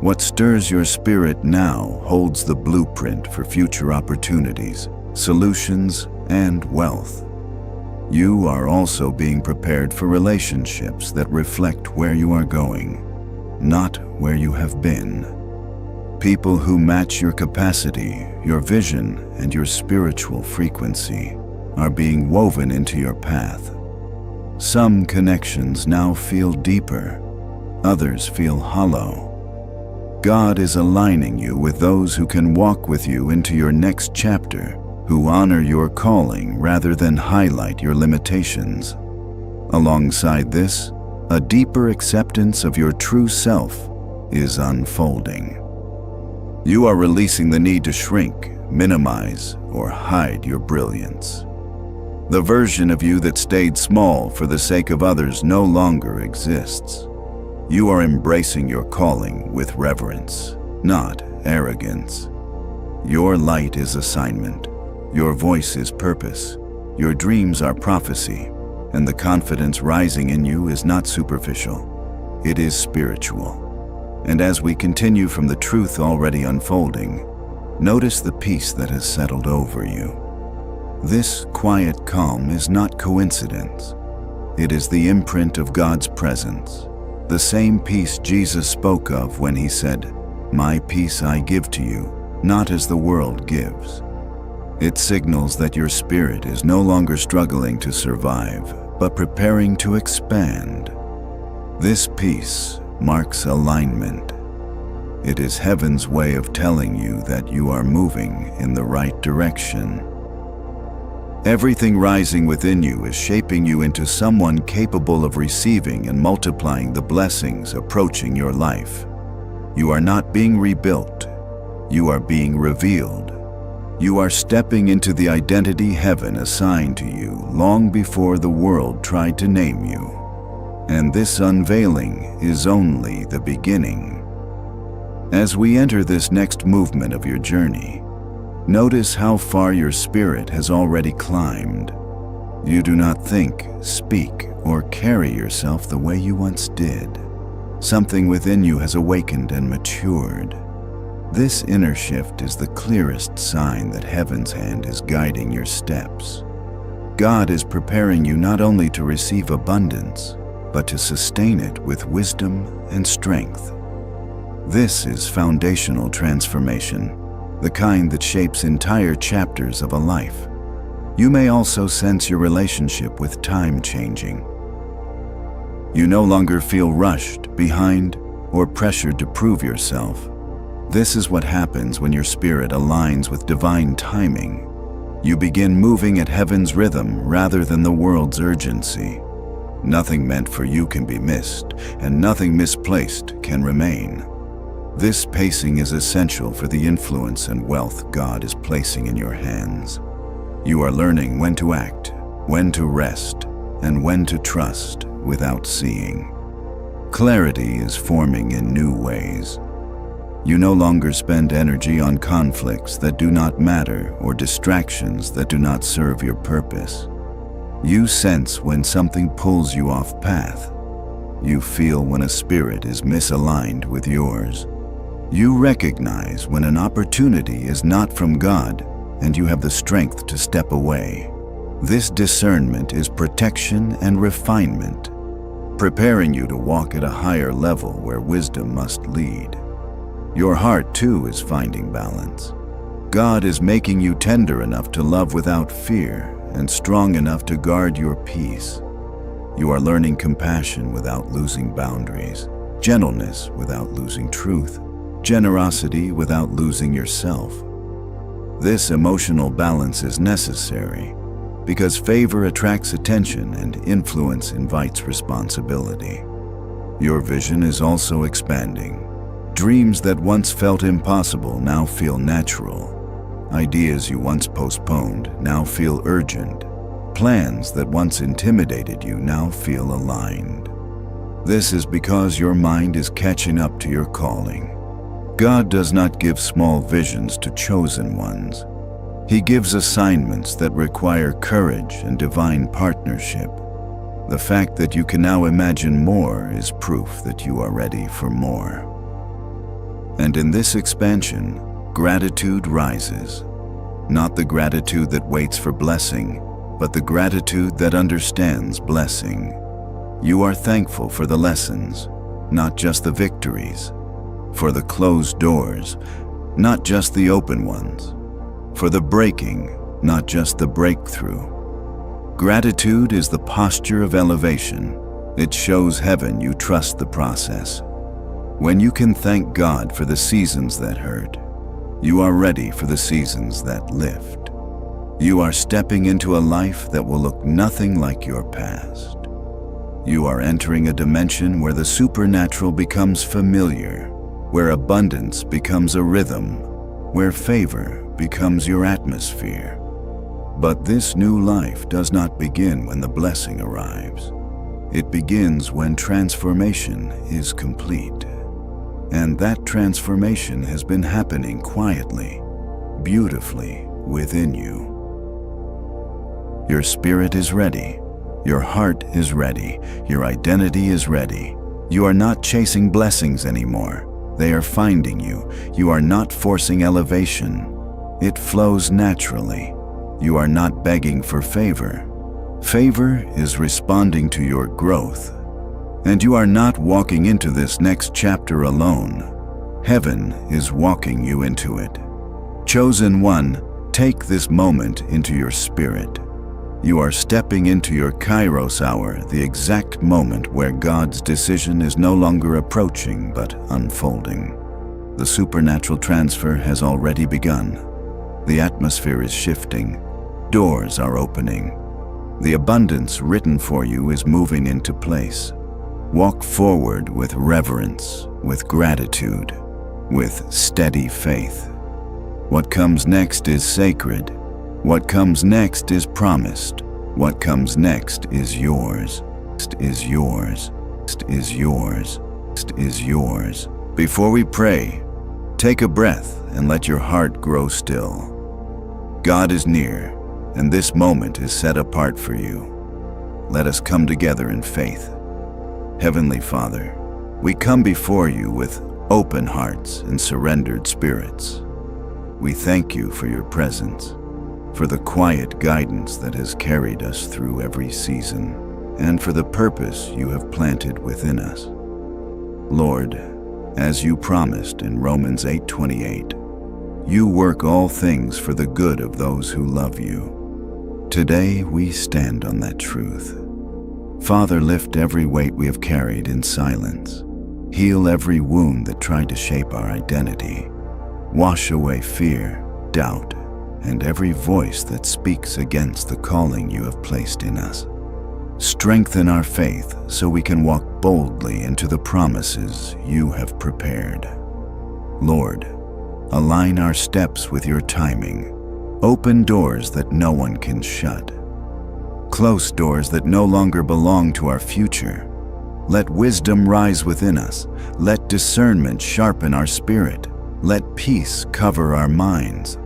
What stirs your spirit now holds the blueprint for future opportunities, solutions, and wealth. You are also being prepared for relationships that reflect where you are going, not where you have been. People who match your capacity, your vision, and your spiritual frequency are being woven into your path. Some connections now feel deeper, others feel hollow. God is aligning you with those who can walk with you into your next chapter, who honor your calling rather than highlight your limitations. Alongside this, a deeper acceptance of your true self is unfolding. You are releasing the need to shrink, minimize, or hide your brilliance. The version of you that stayed small for the sake of others no longer exists. You are embracing your calling with reverence, not arrogance. Your light is assignment. Your voice is purpose. Your dreams are prophecy. And the confidence rising in you is not superficial. It is spiritual. And as we continue from the truth already unfolding, notice the peace that has settled over you. This quiet calm is not coincidence. It is the imprint of God's presence, the same peace Jesus spoke of when he said, "My peace I give to you, not as the world gives." It signals that your spirit is no longer struggling to survive, but preparing to expand. This peace marks alignment. It is heaven's way of telling you that you are moving in the right direction. Everything rising within you is shaping you into someone capable of receiving and multiplying the blessings approaching your life. You are not being rebuilt. You are being revealed. You are stepping into the identity heaven assigned to you long before the world tried to name you. And this unveiling is only the beginning. As we enter this next movement of your journey, notice how far your spirit has already climbed. You do not think, speak, or carry yourself the way you once did. Something within you has awakened and matured. This inner shift is the clearest sign that heaven's hand is guiding your steps. God is preparing you not only to receive abundance, but to sustain it with wisdom and strength. This is foundational transformation, the kind that shapes entire chapters of a life. You may also sense your relationship with time changing. You no longer feel rushed, behind, or pressured to prove yourself. This is what happens when your spirit aligns with divine timing. You begin moving at heaven's rhythm rather than the world's urgency. Nothing meant for you can be missed, and nothing misplaced can remain. This pacing is essential for the influence and wealth God is placing in your hands. You are learning when to act, when to rest, and when to trust without seeing. Clarity is forming in new ways. You no longer spend energy on conflicts that do not matter or distractions that do not serve your purpose. You sense when something pulls you off path. You feel when a spirit is misaligned with yours. You recognize when an opportunity is not from God, and you have the strength to step away. This discernment is protection and refinement, preparing you to walk at a higher level where wisdom must lead. Your heart, too, is finding balance. God is making you tender enough to love without fear and strong enough to guard your peace. You are learning compassion without losing boundaries, gentleness without losing truth, generosity without losing yourself. This emotional balance is necessary because favor attracts attention and influence invites responsibility. Your vision is also expanding. Dreams that once felt impossible now feel natural. Ideas you once postponed now feel urgent. Plans that once intimidated you now feel aligned. This is because your mind is catching up to your calling. God does not give small visions to chosen ones. He gives assignments that require courage and divine partnership. The fact that you can now imagine more is proof that you are ready for more. And in this expansion, gratitude rises. Not the gratitude that waits for blessing, but the gratitude that understands blessing. You are thankful for the lessons, not just the victories. For the closed doors, not just the open ones. For the breaking, not just the breakthrough. Gratitude is the posture of elevation. It shows heaven you trust the process. When you can thank God for the seasons that hurt, you are ready for the seasons that lift. You are stepping into a life that will look nothing like your past. You are entering a dimension where the supernatural becomes familiar, where abundance becomes a rhythm, where favor becomes your atmosphere. But this new life does not begin when the blessing arrives. It begins when transformation is complete. And that transformation has been happening quietly, beautifully within you. Your spirit is ready. Your heart is ready. Your identity is ready. You are not chasing blessings anymore. They are finding you. You are not forcing elevation. It flows naturally. You are not begging for favor. Favor is responding to your growth. And you are not walking into this next chapter alone. Heaven is walking you into it. Chosen one, take this moment into your spirit. You are stepping into your Kairos hour, the exact moment where God's decision is no longer approaching but unfolding. The supernatural transfer has already begun. The atmosphere is shifting. Doors are opening. The abundance written for you is moving into place. Walk forward with reverence, with gratitude, with steady faith. What comes next is sacred. What comes next is promised. What comes next is yours. Is yours. Is yours. Is yours. Before we pray, take a breath and let your heart grow still. God is near, and this moment is set apart for you. Let us come together in faith. Heavenly Father, we come before you with open hearts and surrendered spirits. We thank you for your presence, for the quiet guidance that has carried us through every season, and for the purpose you have planted within us. Lord, as you promised in Romans 8:28, you work all things for the good of those who love you. Today, we stand on that truth. Father, lift every weight we have carried in silence. Heal every wound that tried to shape our identity. Wash away fear, doubt, and every voice that speaks against the calling you have placed in us. Strengthen our faith so we can walk boldly into the promises you have prepared. Lord, align our steps with your timing. Open doors that no one can shut. Close doors that no longer belong to our future. Let wisdom rise within us. Let discernment sharpen our spirit. Let peace cover our minds.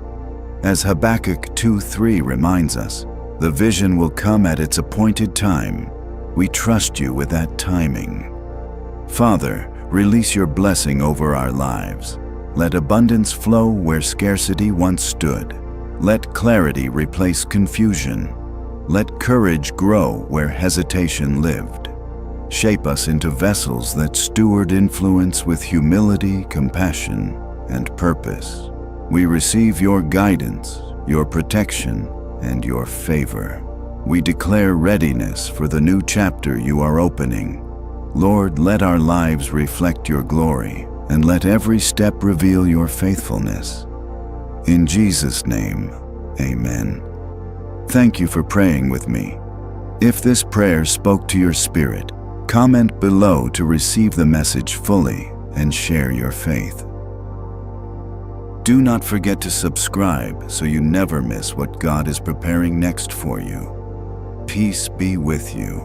As Habakkuk 2:3 reminds us, the vision will come at its appointed time. We trust you with that timing. Father, release your blessing over our lives. Let abundance flow where scarcity once stood. Let clarity replace confusion. Let courage grow where hesitation lived. Shape us into vessels that steward influence with humility, compassion, and purpose. We receive your guidance, your protection, and your favor. We declare readiness for the new chapter you are opening. Lord, let our lives reflect your glory, and let every step reveal your faithfulness. In Jesus' name, amen. Thank you for praying with me. If this prayer spoke to your spirit, comment below to receive the message fully and share your faith. Do not forget to subscribe so you never miss what God is preparing next for you. Peace be with you.